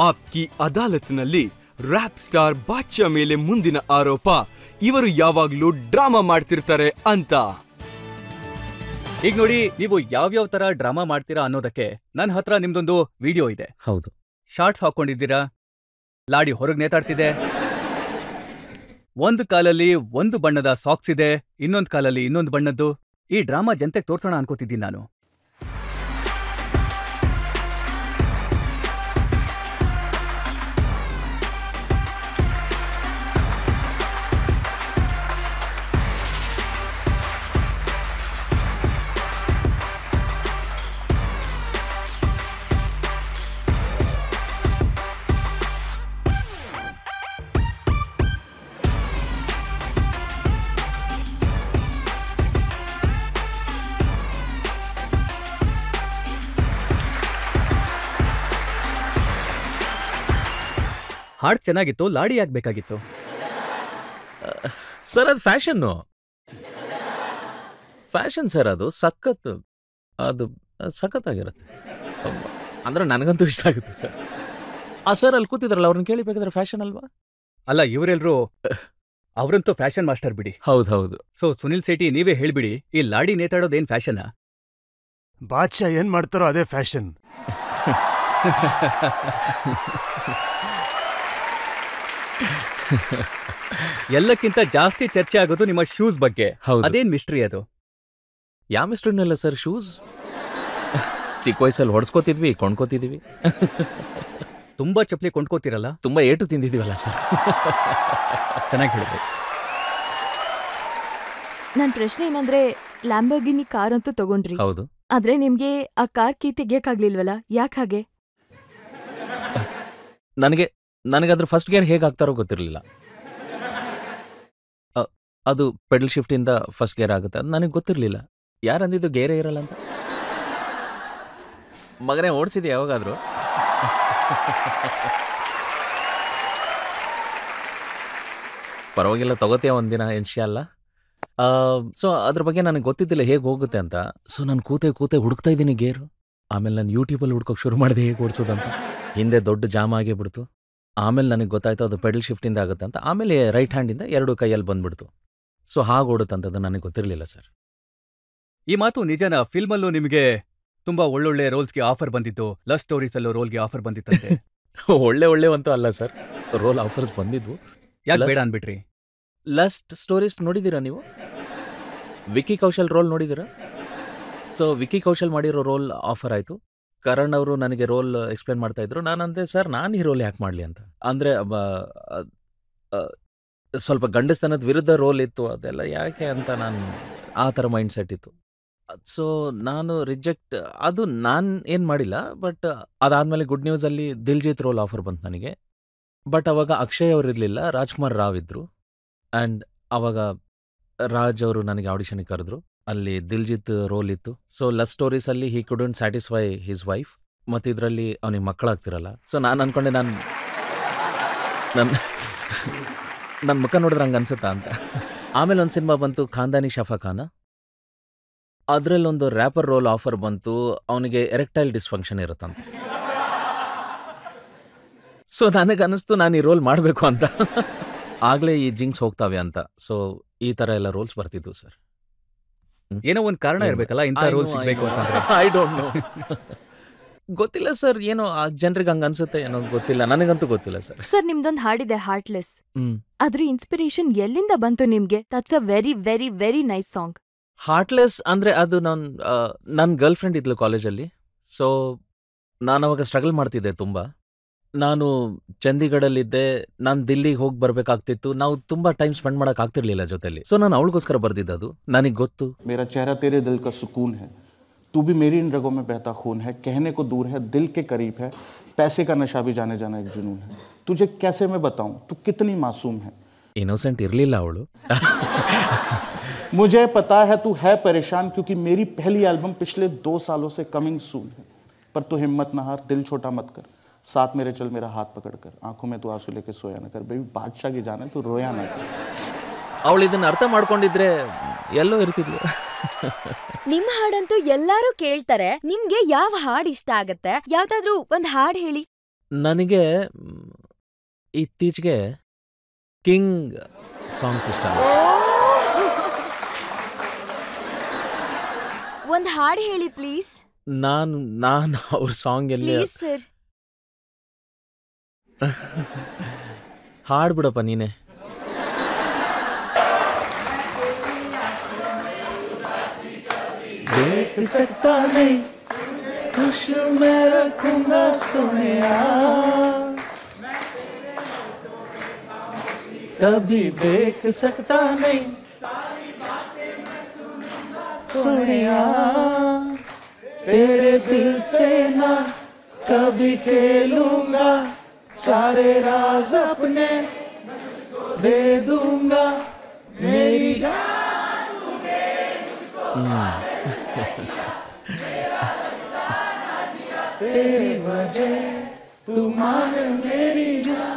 Aapki ಅದಾಲತ್ನಲ್ಲಿ rap star ಬಾದ್ಶಾ ಮೇಲೆ ಮುಂದಿನ ಆರೋಪ ಇವರು ಯಾವಾಗ್ಲೂ ಡ್ರಾಮಾ ಮಾಡ್ತಿರ್ತಾರೆ ಅಂತ. ಈಗ ನೋಡಿ, ನೀವು ಯಾವ್ಯಾವ ತರ ಡ್ರಾಮಾ ಮಾಡ್ತೀರಾ ಅನ್ನೋದಕ್ಕೆ ನನ್ನ ಹತ್ರ ನಿಮ್ದೊಂದು ವಿಡಿಯೋ ಇದೆ. ಹೌದು. ಶಾರ್ಟ್ಸ್ ಹಾಕೊಂಡಿದ್ದೀರಾ, ಲಾಡಿ ಹೊರಗೆ ನೇತಾಡ್ತಿದೆ, ಒಂದು ಕಾಲಲ್ಲಿ ಒಂದು ಬಣ್ಣದ ಸಾಕ್ಸ್ ಇದೆ, ಇನ್ನೊಂದು ಕಾಲಲ್ಲಿ ಇನ್ನೊಂದು ಬಣ್ಣದ್ದು. ಈ ಡ್ರಾಮಾ ಜನತೆಗೆ ತೋರ್ಸೋಣ ಅನ್ಕೋತಿದ್ದೀನಿ ನಾನು. ಹಾಡ್ ಚೆನ್ನಾಗಿತ್ತು, ಲಾಡಿ ಆಗ್ಬೇಕಾಗಿತ್ತು. ಸರ್ ಅದು ಫ್ಯಾಷನ್ನು, ಫ್ಯಾಷನ್ ಸರ್, ಅದು ಸಖತ್, ಅದು ಸಖತ್ತಾಗಿರುತ್ತೆ. ಅಂದ್ರೆ ನನಗಂತೂ ಇಷ್ಟ ಆಗುತ್ತೆ ಸರ್. ಆ ಸರ್ ಅಲ್ಲಿ ಕೂತಿದ್ರಲ್ಲ, ಅವ್ರನ್ನ ಕೇಳಿಬೇಕಾದ್ರೆ ಫ್ಯಾಷನ್ ಅಲ್ವಾ? ಅಲ್ಲ, ಇವರೆಲ್ರೂ ಅವರಂತೂ ಫ್ಯಾಷನ್ ಮಾಸ್ಟರ್ ಬಿಡಿ. ಹೌದೌದು. ಸೊ ಸುನಿಲ್ ಸೇಠಿ, ನೀವೇ ಹೇಳ್ಬಿಡಿ, ಈ ಲಾಡಿ ನೇತಾಡೋದೇನ್ ಫ್ಯಾಷನಾ? ಬಾದ್ಶಾ ಏನ್ ಮಾಡ್ತಾರೋ ಅದೇ ಫ್ಯಾಷನ್. ಎಲ್ಲಕ್ಕಿಂತ ಜಾಸ್ತಿ ಚರ್ಚೆ ಆಗೋದು ನಿಮ್ಮ ಶೂಸ್ ಬಗ್ಗೆ. ಅದೇನ್ ಮಿಸ್ಟ್ರಿ ಅದು? ಯಾವ ಮಿಸ್ಟ್ರಿನಲ್ಲ ಸರ್, ಶೂಸ್. ಚಿಕ್ಕ ವಯಸ್ಸಲ್ಲಿ ಹೊಡ್ಸ್ಕೋತಿದ್ವಿ, ಕೊಂಡ್ಕೋತಿದ್ವಿ. ತುಂಬಾ ಚಪ್ಪಲಿ ಕೊಂಡ್ಕೋತಿರಲ್ಲ? ತುಂಬಾ ಏಟು ತಿಂದಿದ್ದೀವಲ್ಲ ಸರ್. ಚೆನ್ನಾಗಿ ಹೇಳಿದ್ರು. ನನ್ ಪ್ರಶ್ನೆ ಏನಂದ್ರೆ, ಲ್ಯಾಂಬೋರ್ಗಿನಿ ಕಾರ್ ಅಂತೂ ತಗೊಂಡ್ರಿ. ಹೌದು. ಆದ್ರೆ ನಿಮ್ಗೆ ಆ ಕಾರ್ ಕೀ ತೆಗಿಯಕ್ಕಾಗ್ಲಿಲ್ವಲ್ಲ, ಯಾಕೆ ಹಾಗೆ? ನನಗದ್ರ ಫಸ್ಟ್ ಗೇರ್ ಹೇಗೆ ಹಾಕ್ತಾರೋ ಗೊತ್ತಿರಲಿಲ್ಲ. ಅದು ಪೆಡಲ್ ಶಿಫ್ಟಿಂದ ಫಸ್ಟ್ ಗೇರ್ ಆಗುತ್ತೆ, ಅದು ನನಗೆ ಗೊತ್ತಿರಲಿಲ್ಲ. ಯಾರಂದಿದ್ದು ಗೇರೇ ಇರಲ್ಲ ಅಂತ? ಮಗನೇ ಓಡಿಸಿದೆ ಯಾವಾಗಾದ್ರೂ? ಪರವಾಗಿಲ್ಲ, ತಗೋತೀಯ ಒಂದಿನ ಇನ್ಶಾಲ್ಲ. ಸೊ ಅದ್ರ ಬಗ್ಗೆ ನನಗೆ ಗೊತ್ತಿದ್ದಿಲ್ಲ ಹೇಗೆ ಹೋಗುತ್ತೆ ಅಂತ. ಸೊ ನಾನು ಕೂತೆ ಹುಡುಕ್ತಾ ಇದ್ದೀನಿ ಗೇರು. ಆಮೇಲೆ ನಾನು ಯೂಟ್ಯೂಬಲ್ಲಿ ಹುಡ್ಕೋಕೆ ಶುರು ಮಾಡಿದೆ ಹೇಗೆ ಓಡಿಸೋದಂತ. ಹಿಂದೆ ದೊಡ್ಡ ಜಾಮ್ ಆಗೇ ಬಿಡ್ತು. ಆಮೇಲೆ ನನಗೆ ಗೊತ್ತಾಯ್ತು ಅದು ಪೆಡಲ್ ಶಿಫ್ಟಿಂದ ಆಗುತ್ತೆ ಅಂತ. ಆಮೇಲೆ ರೈಟ್ ಹ್ಯಾಂಡಿಂದ ಎರಡು ಕೈಯಲ್ಲಿ ಬಂದ್ಬಿಡ್ತು. ಸೊ ಹಾಗೆ ಓಡುತ್ತಂಥದ್ದು ನನಗೆ ಗೊತ್ತಿರಲಿಲ್ಲ ಸರ್. ಈ ಮಾತು ನಿಜನಾ? ಫಿಲ್ಮಲ್ಲೂ ನಿಮಗೆ ತುಂಬಾ ಒಳ್ಳೊಳ್ಳೆ ರೋಲ್ಸ್ಗೆ ಆಫರ್ ಬಂದಿತ್ತು, ಲವ್ ಸ್ಟೋರೀಸಲ್ಲೂ ರೋಲ್ಗೆ ಆಫರ್ ಬಂದಿತ್ತಂತೆ. ಅಂತೂ ಅಲ್ಲ ಸರ್, ರೋಲ್ ಆಫರ್ಸ್ ಬಂದಿದ್ವು. ಯಾಕೆ ಬೇಡ ಅನ್ಬಿಟ್ರಿ? ಲಸ್ಟ್ ಸ್ಟೋರೀಸ್ ನೋಡಿದ್ದೀರಾ ನೀವು? ವಿಕ್ಕಿ ಕೌಶಲ್ ರೋಲ್ ನೋಡಿದ್ದೀರಾ? ಸೊ ವಿಕ್ಕಿ ಕೌಶಲ್ ಮಾಡಿರೋ ರೋಲ್ ಆಫರ್ ಆಯಿತು. ಕರಣ್ ಅವರು ನನಗೆ ರೋಲ್ ಎಕ್ಸ್ಪ್ಲೇನ್ ಮಾಡ್ತಾ ಇದ್ರು. ನಾನಂತೆ ಸರ್, ನಾನು ಈ ರೋಲ್ ಯಾಕೆ ಮಾಡಲಿ ಅಂತ. ಅಂದರೆ ಸ್ವಲ್ಪ ಗಂಡಸ್ತನದ ವಿರುದ್ಧ ರೋಲ್ ಇತ್ತು, ಅದೆಲ್ಲ ಯಾಕೆ ಅಂತ ನಾನು ಆ ಥರ ಮೈಂಡ್ ಸೆಟ್ ಇತ್ತು. ಸೊ ನಾನು ರಿಜೆಕ್ಟ್, ಅದು ನಾನು ಏನು ಮಾಡಿಲ್ಲ. ಬಟ್ ಅದಾದಮೇಲೆ ಗುಡ್ ನ್ಯೂಸಲ್ಲಿ ದಿಲ್ಜಿತ್ ರೋಲ್ ಆಫರ್ ಬಂತು ನನಗೆ. ಬಟ್ ಅವಾಗ ಅಕ್ಷಯ್ ಅವರು ಇರಲಿಲ್ಲ, ರಾಜ್ಕುಮಾರ್ ರಾವ್ ಇದ್ದರು. ಆ್ಯಂಡ್ ಅವಾಗ ರಾಜ್ ಅವರು ನನಗೆ ಆಡಿಷನ್ಗೆ ಕರೆದ್ರು. ಅಲ್ಲಿ ದಿಲ್ಜಿತ್ ರೋಲ್ ಇತ್ತು. ಸೊ ಲವ್ ಸ್ಟೋರೀಸಲ್ಲಿ ಹಿ ಕುಡಂಟ್ ಸ್ಯಾಟಿಸ್ಫೈ ಹಿಸ್ ವೈಫ್, ಮತ್ತು ಇದರಲ್ಲಿ ಅವನಿಗೆ ಮಕ್ಕಳಾಗ್ತಿರಲ್ಲ. ಸೊ ನಾನು ಅನ್ಕೊಂಡೆ, ನನ್ನ ಮುಖ ನೋಡಿದ್ರೆ ಹಂಗೆ ಅನ್ಸುತ್ತಾ ಅಂತ. ಆಮೇಲೆ ಒಂದು ಸಿನಿಮಾ ಬಂತು, ಖಾನ್ದಾನಿ ಶಫಾ ಖಾನ. ಅದರಲ್ಲೊಂದು ರ್ಯಾಪರ್ ರೋಲ್ ಆಫರ್ ಬಂತು. ಅವನಿಗೆ ಎರೆಕ್ಟೈಲ್ ಡಿಸ್ಫಂಕ್ಷನ್ ಇರುತ್ತಂತೆ. ಸೊ ನನಗನ್ನಿಸ್ತು ನಾನು ಈ ರೋಲ್ ಮಾಡಬೇಕು ಅಂತ. ಆಗಲೇ ಈ ಜಿಂಕ್ಸ್ ಹೋಗ್ತಾವೆ ಅಂತ. ಸೊ ಈ ಥರ ಎಲ್ಲ ರೋಲ್ಸ್ ಬರ್ತಿದ್ವು ಸರ್. ಏನೋ ಒಂದು ಕಾರಣ ಇರಬೇಕಲ್ಲ ಇಂಥ ರೋಲ್ ಸಿಗಬೇಕು ಅಂತಂದ್ರೆ. ಐ ಡೋಂಟ್ ನೋ, ಗೊತ್ತಿಲ್ಲ ಸರ್. ಏನೋ ಆ ಜನರಿಗೆ ಹಂಗೆ ಅನ್ಸುತ್ತೆ, ಏನೋ ಗೊತ್ತಿಲ್ಲ, ನನಗಂತೂ ಗೊತ್ತಿಲ್ಲ ಸರ್. ಸರ್, ನಿಮ್ದೊಂದು ಹಾಡಿದೆ ಹಾರ್ಟ್ಲೆಸ್. ಅದ್ರ ಇನ್ಸ್ಪಿರೇಷನ್ ಎಲ್ಲಿಂದ ಬಂತು ನಿಮ್ಗೆ? That's a very very very nice song. Heartless ಅಂದರೆ ಅದು ನನ್ನ ಗರ್ಲ್ ಫ್ರೆಂಡ್ ಇದ್ಲು ಕಾಲೇಜಲ್ಲಿ. ಸೊ ನಾನು ಅವಾಗ ಸ್ಟ್ರಗಲ್ ಮಾಡ್ತಿದ್ದೆ ತುಂಬ. ನಾನು ಚಂಡೀಗಢಲ್ಲಿದ್ದೆ, ನಾನು ದಿಲ್ಲಿಗೆ ಹೋಗಿ ಬರಬೇಕಾಗ್ತಿತ್ತು. ನಾವು ತುಂಬ ಟೈಮ್ ಸ್ಪೆಂಡ್ ಮಾಡೋಕ್ಕಾಗ್ತಿರ್ಲಿಲ್ಲ ಜೊತೆಲಿ. ಸೊ ನಾನು ಅವಳಿಗೋಸ್ಕರ ಬರ್ದಿದ್ದದು. ನನಗೆ ಗೊತ್ತು, मेरा चेहरा तेरे दिल का सुकून है, तू भी मेरी इन रगों में बहता खून है, कहने को दूर है दिल के करीब है, पैसे का नशा भी जाने जाना एक जुनून है, तुझे कैसे मैं बताऊं तू कितनी मासूम है. ಇನ್ನೋಸೆಂಟ್ ಇರಲಿಲ್ಲ ಅವಳು. मुझे पता है तू है परेशान क्योंकि मेरी पहली एल्बम पिछले 2 सालों से कमिंग सून है, पर तू हिम्मत न हार, दिल छोटा मत कर, साथ मेरे चल मेरा हाथ पकड़ कर, आंखों में तू आंसू लेके सोया न कर, बेबी बादशाह की जान है तू रोया न कर. ಅವಳು ಇದನ್ನ ಅರ್ಥ ಮಾಡ್ಕೊಂಡಿದ್ರೆ ಎಲ್ಲೋ ಇರ್ತಿದ್ಲು. ನಿಮ್ಮ ಹಾಡಂತೂ ಎಲ್ಲಾರು ಕೇಳ್ತಾರೆ. ನಿಮ್ಗೆ ಯಾವ ಹಾಡ್ ಇಷ್ಟ ಆಗತ್ತೆ? ಯಾವ್ದಾದ್ರೂ ಒಂದ್ ಹಾಡ್ ಹೇಳಿ. ನನಗೆ ಇತ್ತೀಚೆಗೆ ಕಿಂಗ್ ಸಾಂಗ್ಸ್ ಇಷ್ಟ ಆಗುತ್ತೆ. ಒಂದ್ ಹಾಡ್ ಹೇಳಿ ಪ್ಲೀಸ್. ನಾನು ಅವ್ರ ಸಾಂಗ್ ಎಲ್ಲಿ ಪ್ಲೀಸ್ ಸರ್. ಹಾಡ್ಬಿಡಪ್ಪ ನೀನೆ. देख सकता नहीं खुश मैं रखूंगा सोनिया कभी देख सकता नहीं सोनिया तेरे दिल से ना कभी खेलूंगा सारे राज अपने दे दूंगा मेरी तेरी वजह तू मान मेरी जान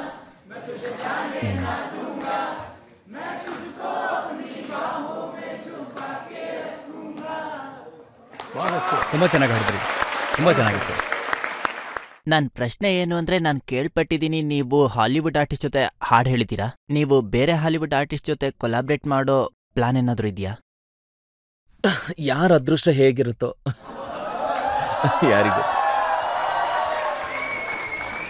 ತುಂಬಾ ಚೆನ್ನಾಗಿ ಹಾಡಿದ್ರಿ, ತುಂಬಾ ಚೆನ್ನಾಗಿತ್ತು. ನನ್ನ ಪ್ರಶ್ನೆ ಏನು ಅಂದ್ರೆ, ನಾನು ಕೇಳ್ಪಟ್ಟಿದ್ದೀನಿ ನೀವು ಹಾಲಿವುಡ್ ಆರ್ಟಿಸ್ಟ್ ಜೊತೆ ಹಾಡು ಹೇಳಿದ್ದೀರಾ. ನೀವು ಬೇರೆ ಹಾಲಿವುಡ್ ಆರ್ಟಿಸ್ಟ್ ಜೊತೆ ಕೊಲಾಬ್ರೇಟ್ ಮಾಡೋ ಪ್ಲಾನ್ ಏನಾದರೂ ಇದೆಯಾ? ಯಾರ ಅದೃಷ್ಟ ಹೇಗಿರುತ್ತೋ ಯಾರಿಗೂ.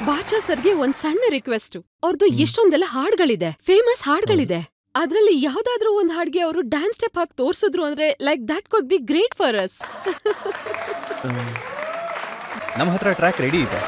ಬಾಚಾ ಸರ್ಗೆ ಒಂದ್ ಸಣ್ಣ ರಿಕ್ವೆಸ್ಟ್. ಅವ್ರದ್ದು ಎಷ್ಟೊಂದೆಲ್ಲ ಹಾಡ್ಗಳಿದೆ, ಫೇಮಸ್ ಹಾಡ್ಗಳಿದೆ. ಅದ್ರಲ್ಲಿ ಯಾವ್ದಾದ್ರೂ ಒಂದ್ ಹಾಡ್ಗೆ ಅವರು ಡ್ಯಾನ್ಸ್ ಸ್ಟೆಪ್ ಹಾಕಿ ತೋರ್ಸಿದ್ರು ಅಂದ್ರೆ like that could be great for us. ನಮ್ಮ ಹತ್ರ ಟ್ರ್ಯಾಕ್ ರೆಡಿ ಇದೆ.